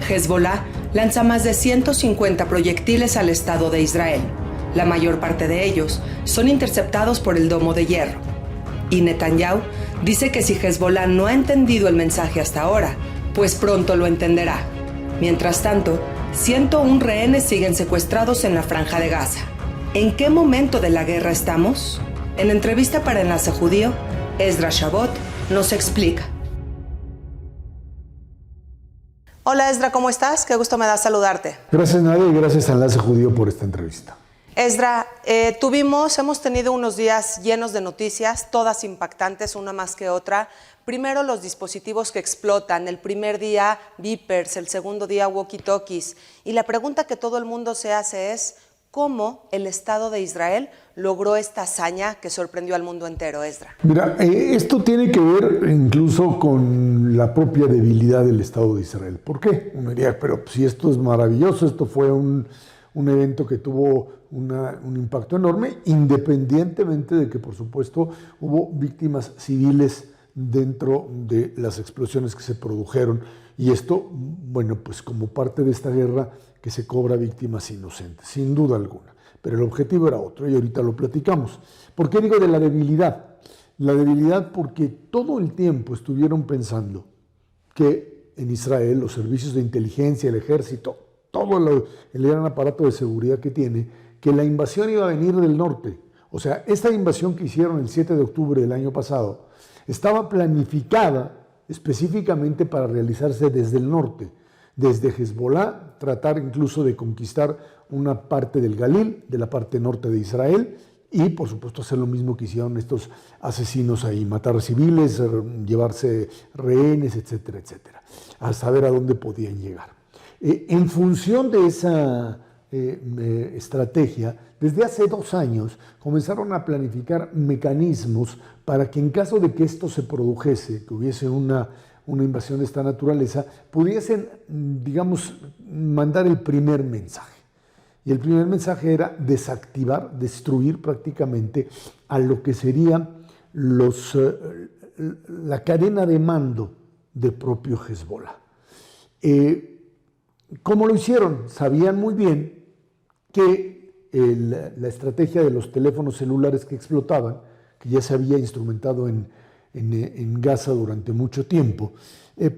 Hezbollah lanza más de 150 proyectiles al Estado de Israel. La mayor parte de ellos son interceptados por el Domo de Hierro. Y Netanyahu dice que si Hezbollah no ha entendido el mensaje hasta ahora, pues pronto lo entenderá. Mientras tanto, 101 rehenes siguen secuestrados en la Franja de Gaza. ¿En qué momento de la guerra estamos? En entrevista para Enlace Judío, Ezra Shabot nos explica. Hola Ezra, ¿cómo estás? Qué gusto me da saludarte. Gracias Nadia y gracias a Enlace Judío por esta entrevista. Ezra, hemos tenido unos días llenos de noticias, todas impactantes, una más que otra. Primero los dispositivos que explotan, el primer día beepers, el segundo día walkie-talkies. Y la pregunta que todo el mundo se hace es, ¿cómo el Estado de Israel logró esta hazaña que sorprendió al mundo entero, Ezra? Mira, esto tiene que ver incluso con la propia debilidad del Estado de Israel. ¿Por qué? Uno diría, pero si esto es maravilloso, esto fue un evento que tuvo un impacto enorme, independientemente de que, por supuesto, hubo víctimas civiles dentro de las explosiones que se produjeron. Y esto, bueno, pues como parte de esta guerra que se cobra víctimas inocentes, sin duda alguna. Pero el objetivo era otro y ahorita lo platicamos. ¿Por qué digo de la debilidad? La debilidad porque todo el tiempo estuvieron pensando que en Israel los servicios de inteligencia, el ejército, todo el gran aparato de seguridad que tiene, que la invasión iba a venir del norte. O sea, esta invasión que hicieron el 7 de octubre del año pasado estaba planificada específicamente para realizarse desde el norte, desde Hezbollah, tratar incluso de conquistar una parte del Galil, de la parte norte de Israel, y por supuesto hacer lo mismo que hicieron estos asesinos ahí, matar civiles, llevarse rehenes, etcétera, etcétera, a saber a dónde podían llegar. En función de esa estrategia, desde hace 2 años comenzaron a planificar mecanismos para que en caso de que esto se produjese, que hubiese una invasión de esta naturaleza, pudiesen, digamos, mandar el primer mensaje. Y el primer mensaje era desactivar, destruir prácticamente a lo que sería la cadena de mando del propio Hezbollah. ¿Cómo lo hicieron? Sabían muy bien que la estrategia de los teléfonos celulares que explotaban, que ya se había instrumentado en Gaza durante mucho tiempo,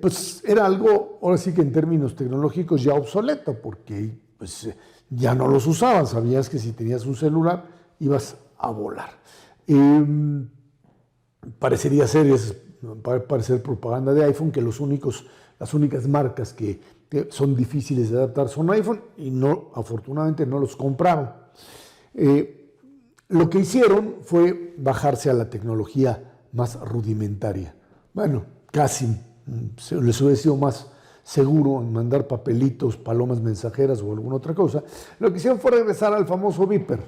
pues era algo, ahora sí que en términos tecnológicos ya obsoleto, porque pues, ya no los usaban, sabías que si tenías un celular ibas a volar. Parecería parecer propaganda de iPhone, que las únicas marcas que son difíciles de adaptar son iPhone y no, afortunadamente no los compraron. Lo que hicieron fue bajarse a la tecnología más rudimentaria. Bueno, casi les hubiera sido más seguro en mandar papelitos, palomas mensajeras o alguna otra cosa. Lo que hicieron fue regresar al famoso beeper.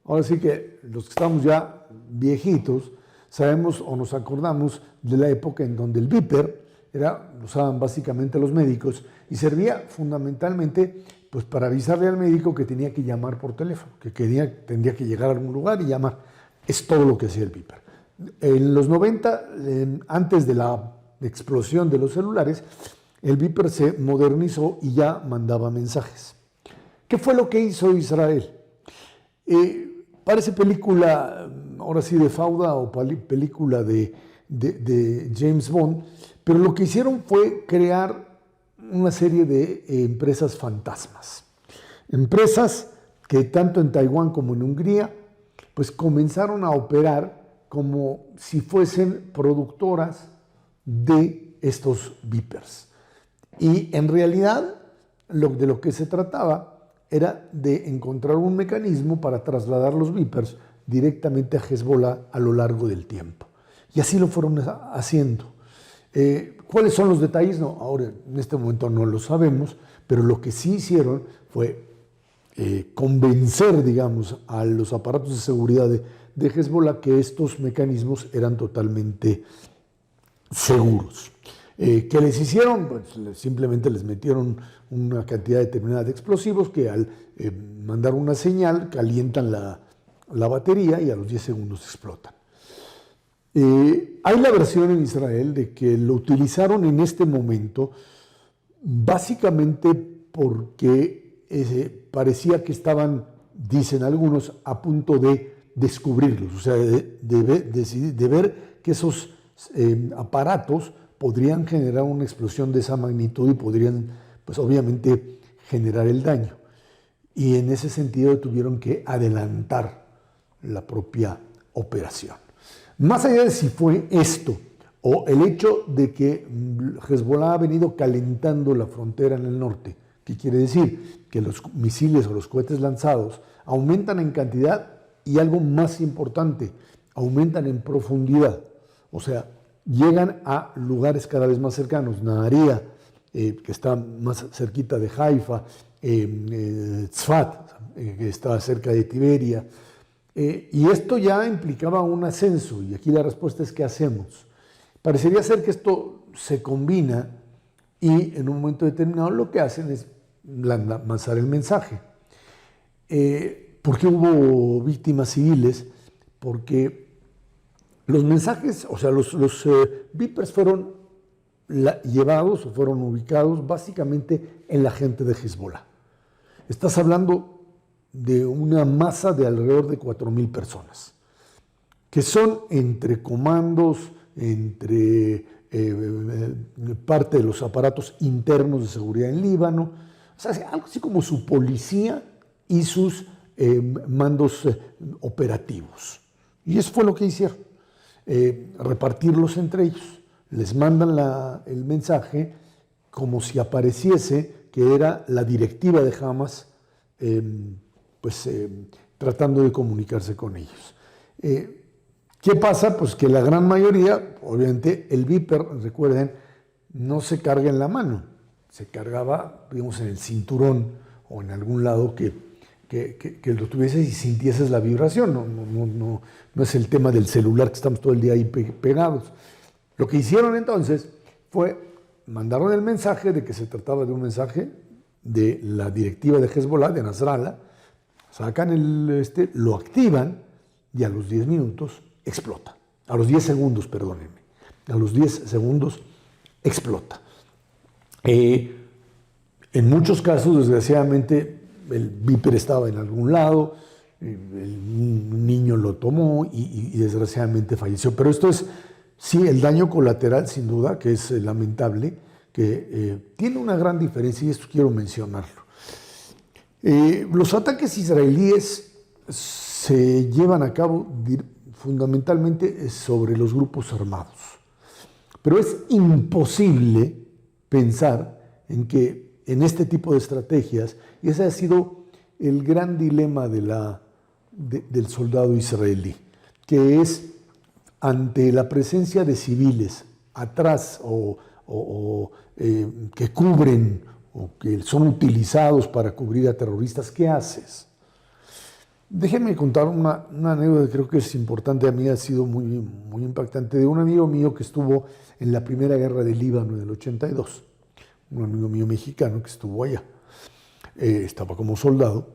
Ahora sí que los que estamos ya viejitos sabemos o nos acordamos de la época en donde el beeper lo usaban básicamente los médicos y servía fundamentalmente pues, para avisarle al médico que tenía que llamar por teléfono, que tendría que llegar a algún lugar y llamar. Es todo lo que hacía el beeper. En los 90, antes de la explosión de los celulares, el beeper se modernizó y ya mandaba mensajes. ¿Qué fue lo que hizo Israel? Parece película, ahora sí, de Fauda o película de James Bond, pero lo que hicieron fue crear una serie de empresas fantasmas. Empresas que tanto en Taiwán como en Hungría, pues comenzaron a operar como si fuesen productoras de estos beepers. Y en realidad, de lo que se trataba era de encontrar un mecanismo para trasladar los beepers directamente a Hezbollah a lo largo del tiempo. Y así lo fueron haciendo. ¿Cuáles son los detalles? No, ahora en este momento no lo sabemos, pero lo que sí hicieron fue convencer, digamos, a los aparatos de seguridad de Hezbollah que estos mecanismos eran totalmente seguros. ¿Qué les hicieron? Pues simplemente les metieron una cantidad determinada de explosivos que al mandar una señal calientan la batería y a los 10 segundos explotan. Hay la versión en Israel de que lo utilizaron en este momento básicamente porque parecía que estaban, dicen algunos, a punto de descubrirlos, o sea, de ver que esos aparatos podrían generar una explosión de esa magnitud y podrían, pues obviamente, generar el daño. Y en ese sentido tuvieron que adelantar la propia operación. Más allá de si fue esto o el hecho de que Hezbollah ha venido calentando la frontera en el norte, ¿qué quiere decir? Que los misiles o los cohetes lanzados aumentan en cantidad y algo más importante, aumentan en profundidad. O sea, llegan a lugares cada vez más cercanos. Naharía, que está más cerquita de Haifa, Tzfat, que está cerca de Tiberia. Y esto ya implicaba un ascenso, y aquí la respuesta es: ¿qué hacemos? Parecería ser que esto se combina y en un momento determinado lo que hacen es lanzar el mensaje. ¿Por qué hubo víctimas civiles? Porque los mensajes, o sea, los Vipers fueron llevados o fueron ubicados básicamente en la gente de Hezbollah. Estás hablando de una masa de alrededor de 4,000 personas, que son entre comandos, entre parte de los aparatos internos de seguridad en Líbano, o sea, algo así como su policía y sus mandos operativos. Y eso fue lo que hicieron, repartirlos entre ellos. Les mandan el mensaje como si apareciese que era la directiva de Hamas, tratando de comunicarse con ellos. ¿Qué pasa? Pues que la gran mayoría, obviamente el Viper, recuerden, no se carga en la mano, se cargaba, digamos, en el cinturón o en algún lado que lo tuvieses y sintieses la vibración. No es el tema del celular que estamos todo el día ahí pegados. Lo que hicieron entonces fue, mandaron el mensaje de que se trataba de un mensaje de la directiva de Hezbollah, de Nasrallah, sacan lo activan y a los 10 minutos explota. A los 10 segundos, perdónenme. A los 10 segundos explota. En muchos casos, desgraciadamente, el Viper estaba en algún lado, un niño lo tomó y desgraciadamente falleció. Pero esto es, sí, el daño colateral, sin duda, que es lamentable, que tiene una gran diferencia, y esto quiero mencionarlo. Los ataques israelíes se llevan a cabo fundamentalmente sobre los grupos armados, pero es imposible pensar en que en este tipo de estrategias, y ese ha sido el gran dilema del soldado israelí, que es ante la presencia de civiles atrás que cubren o que son utilizados para cubrir a terroristas, ¿qué haces? Déjenme contar una anécdota que creo que es importante. A mí ha sido muy, muy impactante, de un amigo mío que estuvo en la primera guerra del Líbano en el 82, un amigo mío mexicano que estuvo allá, estaba como soldado,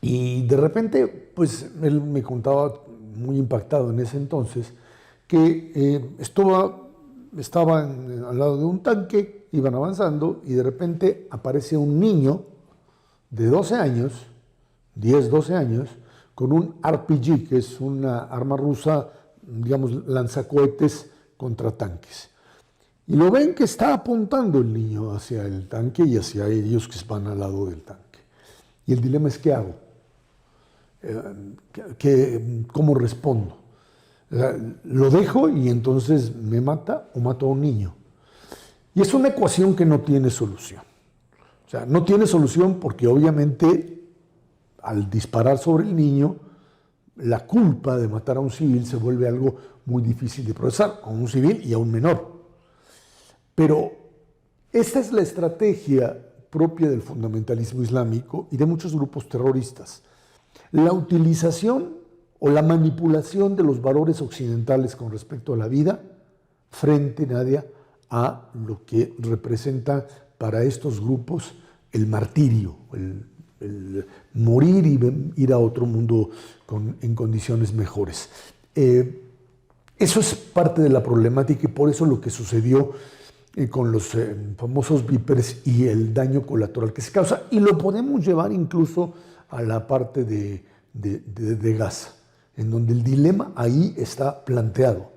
y de repente, pues él me contaba, muy impactado en ese entonces, que estaban al lado de un tanque, iban avanzando y de repente aparece un niño de 12 años, 10, 12 años, con un RPG, que es una arma rusa, digamos, lanzacohetes contra tanques. Y lo ven que está apuntando el niño hacia el tanque y hacia ellos que van al lado del tanque. Y el dilema es: ¿qué hago? ¿Cómo respondo? ¿Lo dejo y entonces me mata o mato a un niño? Y es una ecuación que no tiene solución. O sea, no tiene solución porque obviamente al disparar sobre el niño, la culpa de matar a un civil se vuelve algo muy difícil de procesar, a un civil y a un menor. Pero esta es la estrategia propia del fundamentalismo islámico y de muchos grupos terroristas. La utilización o la manipulación de los valores occidentales con respecto a la vida frente, Nadia, a lo que representa para estos grupos el martirio, el morir y ir a otro mundo en condiciones mejores. Eso es parte de la problemática, y por eso lo que sucedió con los famosos vipers y el daño colateral que se causa. Y lo podemos llevar incluso a la parte de Gaza, en donde el dilema ahí está planteado.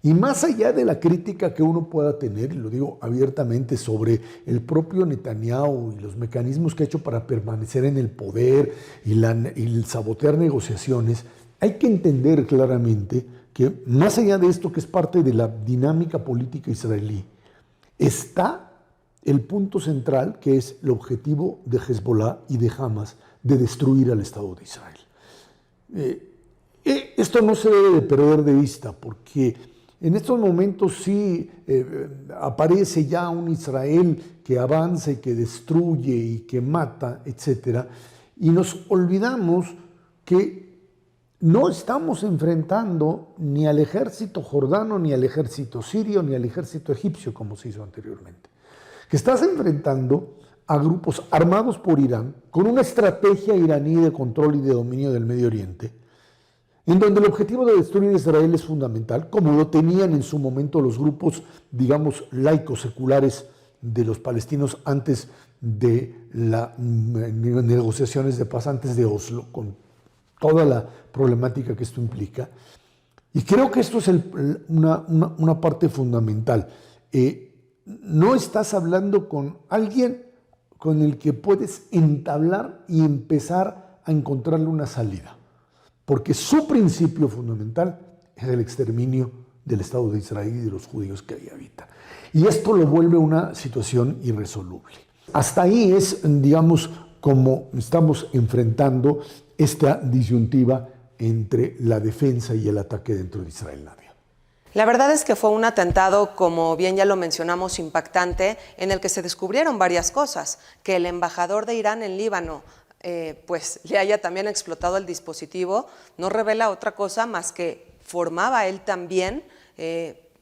Y más allá de la crítica que uno pueda tener, y lo digo abiertamente, sobre el propio Netanyahu y los mecanismos que ha hecho para permanecer en el poder y el sabotear negociaciones, hay que entender claramente que más allá de esto, que es parte de la dinámica política israelí, está el punto central, que es el objetivo de Hezbollah y de Hamas de destruir al Estado de Israel. Esto no se debe de perder de vista, porque en estos momentos sí aparece ya un Israel que avanza y que destruye y que mata, etc. Y nos olvidamos que no estamos enfrentando ni al ejército jordano, ni al ejército sirio, ni al ejército egipcio, como se hizo anteriormente. Que estás enfrentando a grupos armados por Irán, con una estrategia iraní de control y de dominio del Medio Oriente, en donde el objetivo de destruir Israel es fundamental, como lo tenían en su momento los grupos, digamos, laicos, seculares de los palestinos antes de las negociaciones de paz, antes de Oslo, con toda la problemática que esto implica. Y creo que esto es una parte fundamental. No estás hablando con alguien con el que puedes entablar y empezar a encontrarle una salida, porque su principio fundamental es el exterminio del Estado de Israel y de los judíos que ahí habitan. Y esto lo vuelve una situación irresoluble. Hasta ahí es, digamos, como estamos enfrentando esta disyuntiva entre la defensa y el ataque dentro de Israel, Nadia. La verdad es que fue un atentado, como bien ya lo mencionamos, impactante, en el que se descubrieron varias cosas. Que el embajador de Irán en Líbano pues le haya también explotado el dispositivo, no revela otra cosa más que formaba él también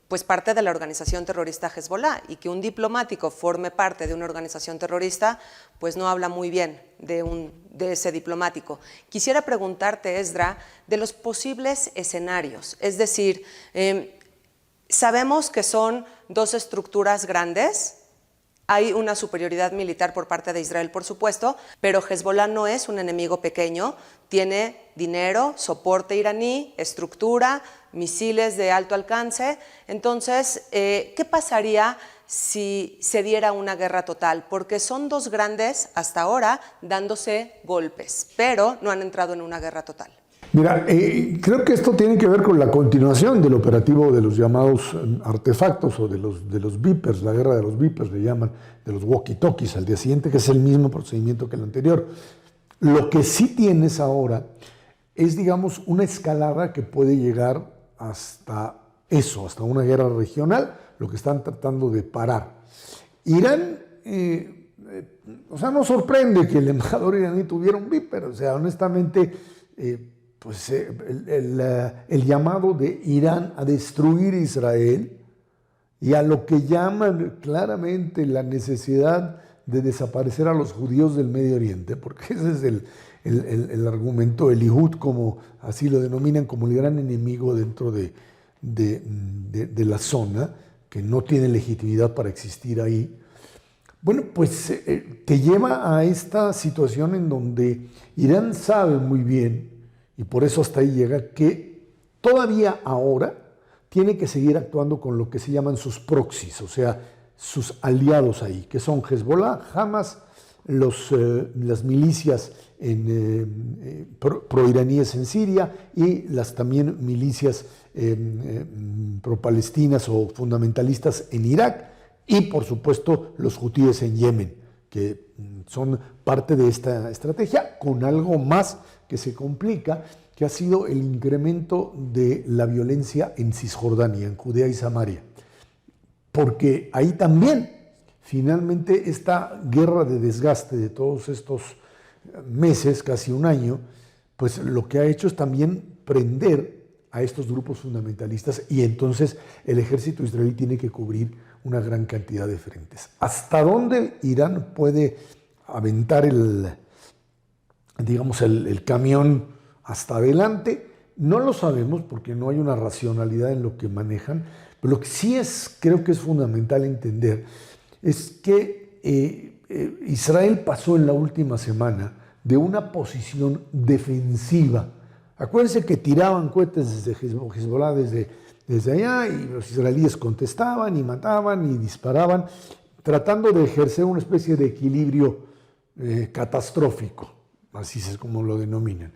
pues parte de la organización terrorista Hezbollah, y que un diplomático forme parte de una organización terrorista pues no habla muy bien de ese diplomático. Quisiera preguntarte, Esdra, de los posibles escenarios, es decir, sabemos que son dos estructuras grandes. Hay una superioridad militar por parte de Israel, por supuesto, pero Hezbollah no es un enemigo pequeño, tiene dinero, soporte iraní, estructura, misiles de alto alcance. Entonces, ¿qué pasaría si se diera una guerra total? Porque son dos grandes hasta ahora dándose golpes, pero no han entrado en una guerra total. Mira, creo que esto tiene que ver con la continuación del operativo de los llamados artefactos o de los vipers, la guerra de los vipers le llaman, de los walkie-talkies al día siguiente, que es el mismo procedimiento que el anterior. Lo que sí tienes ahora es, digamos, una escalada que puede llegar hasta eso, hasta una guerra regional, lo que están tratando de parar. Irán, o sea, no sorprende que el embajador iraní tuviera un viper, o sea, honestamente, pues el llamado de Irán a destruir Israel y a lo que llaman claramente la necesidad de desaparecer a los judíos del Medio Oriente, porque ese es el argumento, el Ihud, como así lo denominan, como el gran enemigo dentro de la zona, que no tiene legitimidad para existir ahí. Bueno, pues te lleva a esta situación en donde Irán sabe muy bien, y por eso hasta ahí llega, que todavía ahora tiene que seguir actuando con lo que se llaman sus proxies, o sea, sus aliados ahí, que son Hezbollah, Hamas, las milicias proiraníes en Siria y las también milicias propalestinas o fundamentalistas en Irak, y por supuesto los hutíes en Yemen, que son parte de esta estrategia, con algo más que se complica, que ha sido el incremento de la violencia en Cisjordania, en Judea y Samaria. Porque ahí también, finalmente, esta guerra de desgaste de todos estos meses, casi un año, pues lo que ha hecho es también prender a estos grupos fundamentalistas, y entonces el ejército israelí tiene que cubrir una gran cantidad de frentes. ¿Hasta dónde Irán puede aventar el camión hasta adelante? No lo sabemos porque no hay una racionalidad en lo que manejan, Pero lo que sí creo que es fundamental entender es que Israel pasó en la última semana de una posición defensiva. Acuérdense que tiraban cohetes desde Hezbollah, desde allá, y los israelíes contestaban y mataban y disparaban, tratando de ejercer una especie de equilibrio catastrófico, así es como lo denominan.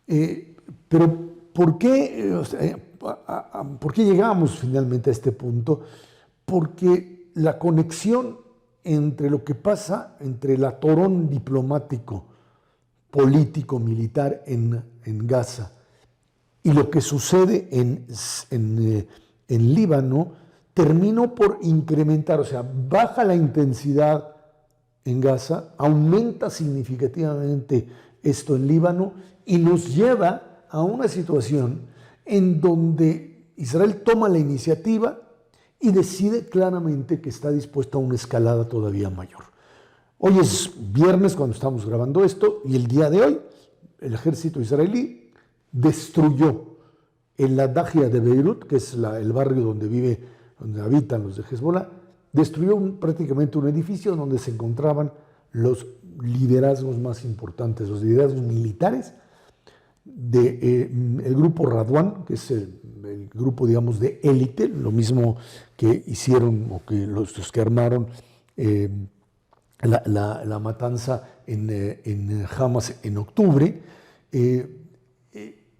Pero ¿por qué llegamos finalmente a este punto? Porque la conexión entre lo que pasa, entre el atorón diplomático, político, militar en Gaza y lo que sucede en Líbano, terminó por incrementar, o sea, baja la intensidad en Gaza, aumenta significativamente esto en Líbano y nos lleva a una situación en donde Israel toma la iniciativa y decide claramente que está dispuesto a una escalada todavía mayor. Hoy es viernes cuando estamos grabando esto y el día de hoy el ejército israelí destruyó en la Dahia de Beirut, que es el barrio donde habitan los de Hezbollah, destruyó prácticamente un edificio donde se encontraban los liderazgos más importantes, los liderazgos militares del grupo Radwan, que es el grupo, digamos, de élite, lo mismo que hicieron o que los que armaron la matanza en Hamas en octubre.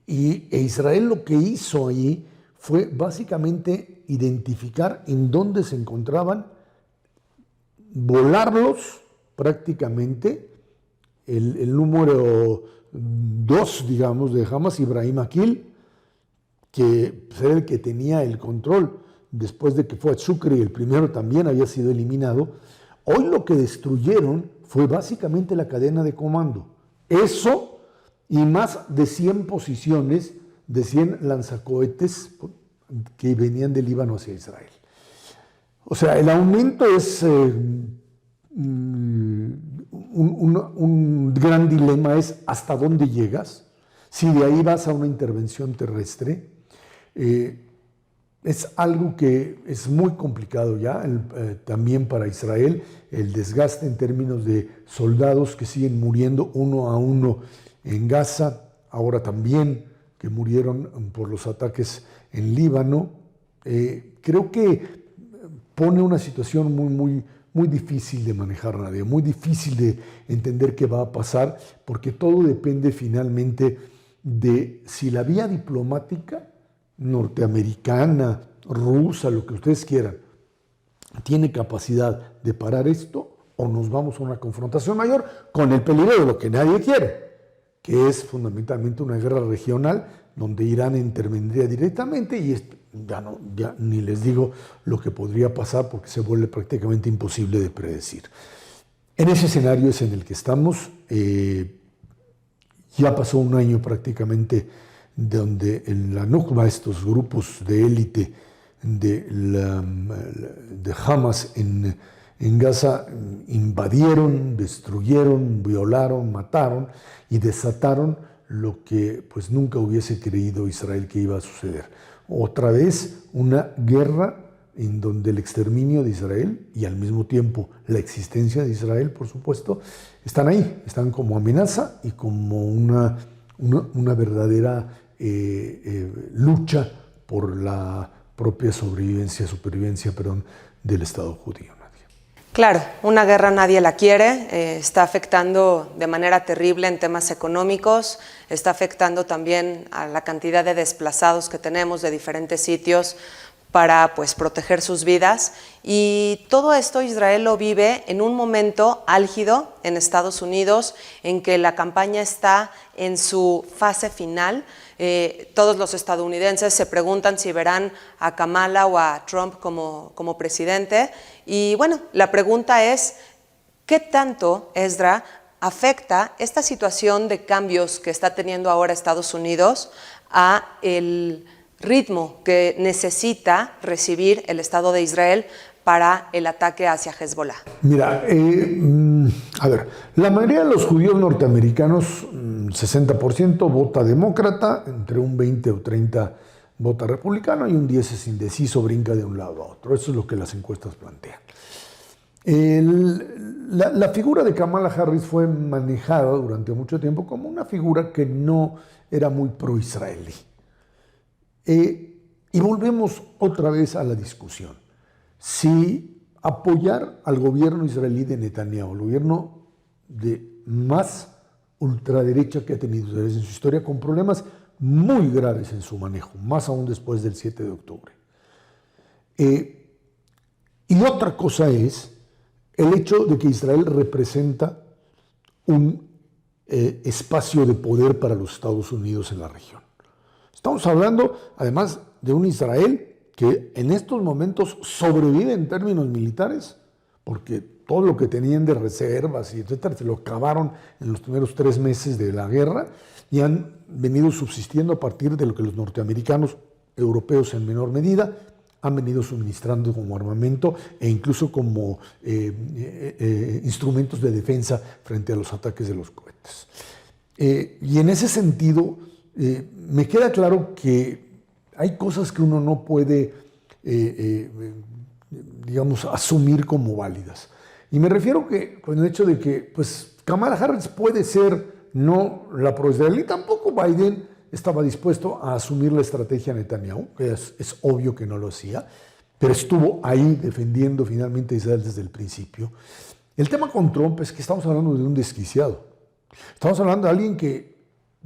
Israel lo que hizo allí fue básicamente identificar en dónde se encontraban, volarlos prácticamente. El número 2, digamos, de Hamas, Ibrahim Akil, que era el que tenía el control después de que fue Shukri, el primero también había sido eliminado. Hoy lo que destruyeron fue básicamente la cadena de comando. Eso y más de 100 posiciones, de 100 lanzacohetes que venían del Líbano hacia Israel. O sea, el aumento es un gran dilema, es hasta dónde llegas. Si de ahí vas a una intervención terrestre, es algo que es muy complicado ya, también para Israel, el desgaste en términos de soldados que siguen muriendo uno a uno en Gaza, ahora también que murieron por los ataques en Líbano. Creo que pone una situación muy difícil de manejar, Nadia, muy difícil de entender qué va a pasar, porque todo depende finalmente de si la vía diplomática norteamericana, rusa, lo que ustedes quieran, tiene capacidad de parar esto, o nos vamos a una confrontación mayor con el peligro de lo que nadie quiere, que es fundamentalmente una guerra regional donde Irán intervendría directamente y ya ni les digo lo que podría pasar porque se vuelve prácticamente imposible de predecir. En ese escenario es en el que estamos. Ya pasó un año prácticamente donde en la Nukba, estos grupos de élite de Hamas en Gaza invadieron, destruyeron, violaron, mataron y desataron lo que pues nunca hubiese creído Israel que iba a suceder. Otra vez una guerra en donde el exterminio de Israel y al mismo tiempo la existencia de Israel, por supuesto, están ahí, están como amenaza y como una verdadera lucha por la propia supervivencia del Estado judío. Claro, una guerra nadie la quiere, está afectando de manera terrible en temas económicos, está afectando también a la cantidad de desplazados que tenemos de diferentes sitios para pues proteger sus vidas, y todo esto Israel lo vive en un momento álgido en Estados Unidos, en que la campaña está en su fase final. Todos los estadounidenses se preguntan si verán a Kamala o a Trump como presidente, y bueno, la pregunta es, ¿qué tanto, Esdra, afecta esta situación de cambios que está teniendo ahora Estados Unidos a el ritmo que necesita recibir el Estado de Israel para el ataque hacia Hezbollah? Mira, a ver, la mayoría de los judíos norteamericanos, 60%, vota demócrata, entre un 20 o 30 vota republicano y un 10 es indeciso, brinca de un lado a otro. Eso es lo que las encuestas plantean. La figura de Kamala Harris fue manejada durante mucho tiempo como una figura que no era muy pro-israelí. Y volvemos otra vez a la discusión. Si apoyar al gobierno israelí de Netanyahu, el gobierno de más ultraderecha que ha tenido Israel en su historia, con problemas muy graves en su manejo, más aún después del 7 de octubre. Y otra cosa es el hecho de que Israel representa un espacio de poder para los Estados Unidos en la región. Estamos hablando, además, de un Israel que en estos momentos sobrevive en términos militares, porque todo lo que tenían de reservas y etcétera se lo acabaron en los primeros 3 meses de la guerra y han venido subsistiendo a partir de lo que los norteamericanos, europeos en menor medida, han venido suministrando como armamento e incluso como instrumentos de defensa frente a los ataques de los cohetes. Y en ese sentido, me queda claro que hay cosas que uno no puede, digamos, asumir como válidas. Y me refiero con el hecho de que, pues, Kamala Harris puede ser no la pro-israelí, tampoco Biden estaba dispuesto a asumir la estrategia Netanyahu, que es obvio que no lo hacía, pero estuvo ahí defendiendo finalmente a Israel desde el principio. El tema con Trump es que estamos hablando de un desquiciado. Estamos hablando de alguien que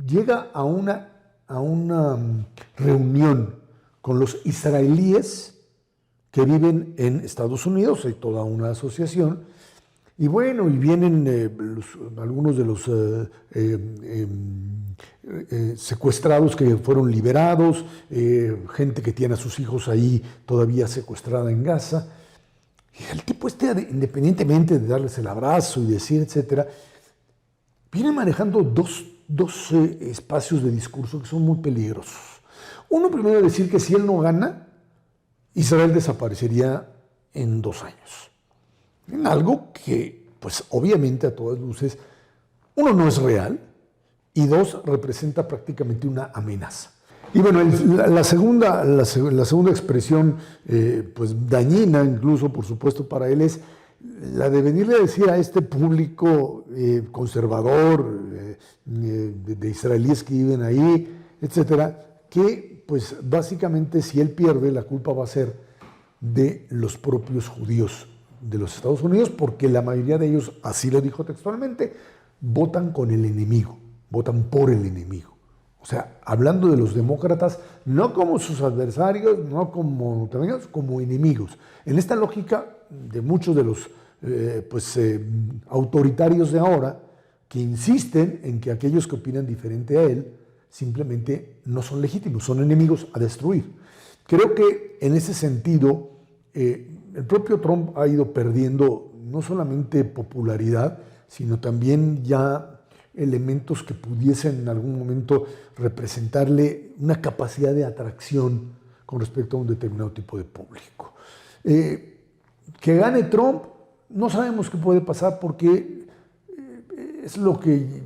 llega a una reunión con los israelíes que viven en Estados Unidos, hay toda una asociación, y bueno, y vienen algunos de los secuestrados que fueron liberados, gente que tiene a sus hijos ahí todavía secuestrada en Gaza. Y el tipo independientemente de darles el abrazo y decir, etcétera, viene manejando dos espacios de discurso que son muy peligrosos. Uno, primero, decir que si él no gana, Israel desaparecería en 2 años. En algo que, pues obviamente a todas luces, uno, no es real, y 2, representa prácticamente una amenaza. Y bueno, la segunda expresión, pues dañina incluso, por supuesto, para él es la de venirle a decir a este público conservador de israelíes que viven ahí, etcétera, que pues básicamente si él pierde, la culpa va a ser de los propios judíos de los Estados Unidos, porque la mayoría de ellos, así lo dijo textualmente, votan con el enemigo, votan por el enemigo. O sea, hablando de los demócratas, no como sus adversarios, no como enemigos. En esta lógica de muchos de los autoritarios de ahora, que insisten en que aquellos que opinan diferente a él simplemente no son legítimos, son enemigos a destruir. Creo que en ese sentido el propio Trump ha ido perdiendo no solamente popularidad, sino también ya elementos que pudiesen en algún momento representarle una capacidad de atracción con respecto a un determinado tipo de público. Que gane Trump, no sabemos qué puede pasar porque es lo que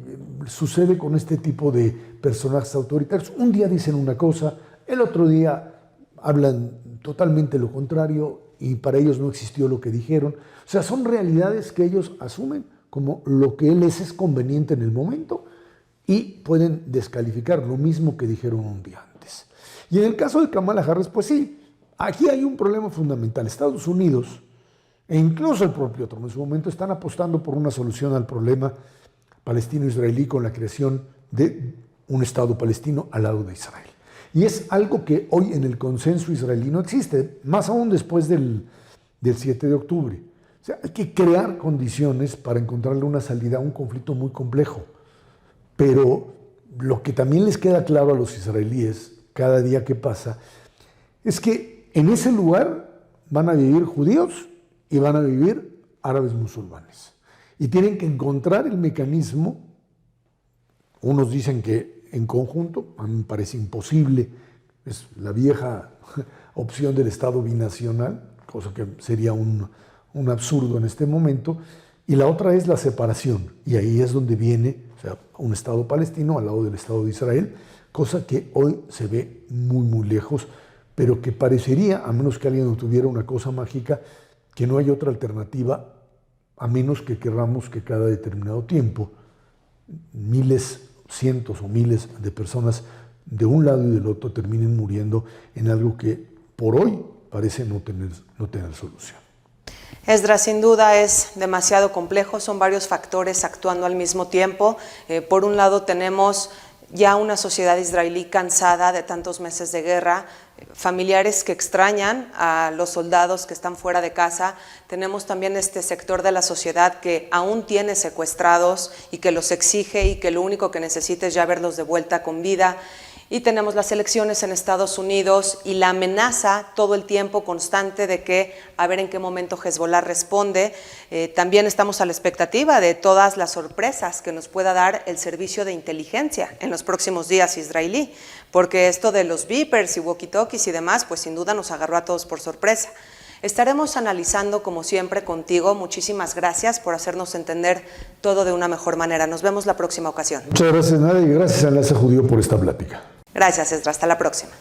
sucede con este tipo de personajes autoritarios. Un día dicen una cosa, el otro día hablan totalmente lo contrario y para ellos no existió lo que dijeron. O sea, son realidades que ellos asumen como lo que les es conveniente en el momento y pueden descalificar lo mismo que dijeron un día antes. Y en el caso de Kamala Harris, pues sí, aquí hay un problema fundamental. Estados Unidos e incluso el propio Trump en su momento están apostando por una solución al problema palestino-israelí con la creación de un Estado palestino al lado de Israel. Y es algo que hoy en el consenso israelí no existe, más aún después del 7 de octubre. O sea, hay que crear condiciones para encontrarle una salida a un conflicto muy complejo. Pero lo que también les queda claro a los israelíes cada día que pasa es que en ese lugar van a vivir judíos y van a vivir árabes musulmanes. Y tienen que encontrar el mecanismo, unos dicen que en conjunto, a mí me parece imposible, es la vieja opción del Estado binacional, cosa que sería un absurdo en este momento, y la otra es la separación, y ahí es donde viene, o sea, un Estado palestino al lado del Estado de Israel, cosa que hoy se ve muy, muy lejos, pero que parecería, a menos que alguien tuviera una cosa mágica, que no hay otra alternativa, a menos que querramos que cada determinado tiempo miles, cientos o miles de personas de un lado y del otro terminen muriendo en algo que por hoy parece no tener solución. Esdras, sin duda es demasiado complejo, son varios factores actuando al mismo tiempo. Por un lado tenemos ya una sociedad israelí cansada de tantos meses de guerra, familiares que extrañan a los soldados que están fuera de casa. Tenemos también este sector de la sociedad que aún tiene secuestrados y que los exige y que lo único que necesita es ya verlos de vuelta con vida. Y tenemos las elecciones en Estados Unidos y la amenaza todo el tiempo constante de que a ver en qué momento Hezbollah responde. También estamos a la expectativa de todas las sorpresas que nos pueda dar el servicio de inteligencia en los próximos días israelí, porque esto de los beepers y walkie-talkies y demás, pues sin duda nos agarró a todos por sorpresa. Estaremos analizando como siempre contigo. Muchísimas gracias por hacernos entender todo de una mejor manera. Nos vemos la próxima ocasión. Muchas gracias, Nadia, y gracias a Enlace Judío por esta plática. Gracias, Esdras. Hasta la próxima.